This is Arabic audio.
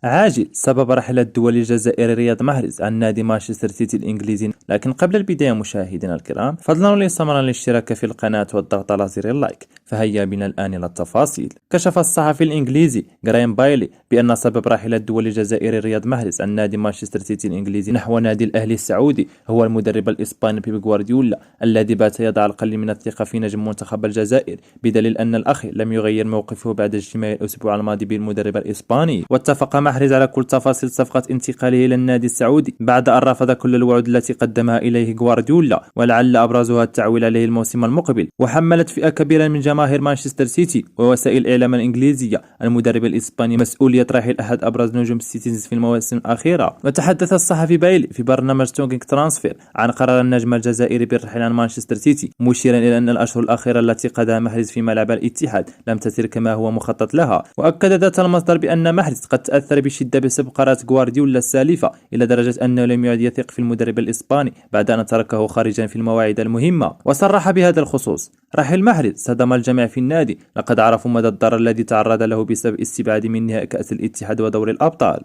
عاجل سبب رحيل الدولي الجزائري رياض محرز عن نادي مانشستر سيتي الإنجليزي. لكن قبل البداية مشاهدينا الكرام، فضلا وليس أمرا الاشتراك في القناة والضغط على زر اللايك. فهيا بنا الآن إلى التفاصيل. كشف الصحفي الإنجليزي غرايم بايلي بأن سبب رحيل الدولي الجزائري رياض محرز عن نادي مانشستر سيتي الإنجليزي نحو نادي الأهلي السعودي هو المدرب الإسباني بيب غوارديولا، الذي بات يضع القليل من الثقة في نجم منتخب الجزائر، بدليل أن الأخ لم يغير موقفه بعد اجتماع الأسبوع الماضي بالمدرب الإسباني. واتفق محرز على كل تفاصيل صفقة انتقاله إلى النادي السعودي بعد أن رفض كل الوعود التي قدمها إليه غوارديولا، ولعل أبرزها التعويل عليه الموسم المقبل. وحملت فئة كبيرة من جماهير مانشستر سيتي ووسائل الإعلام الإنجليزية المدرب الإسباني مسؤولية رحيل أحد أبرز نجوم السيتيزنز في المواسم الأخيرة. وتحدث الصحفي بايلي في برنامج توكينج ترانسفير عن قرار النجم الجزائري بالرحيل عن مانشستر سيتي، مشيرا إلى أن الأشهر الأخيرة التي قضاها محرز في ملعب الاتحاد لم تسر كما هو مخطط لها. وأكد ذات المصدر بأن محرز قد تأثر بشدة بسبب قرارات غوارديولا السالفة، إلى درجة أنه لم يعد يثق في المدرب الإسباني بعد أن تركه خارجا في المواعيد المهمة. وصرح بهذا الخصوص: رحيل محرز صدم الجميع في النادي، لقد عرفوا مدى الضرر الذي تعرض له بسبب استبعاده من نهائي كأس الاتحاد ودوري الأبطال.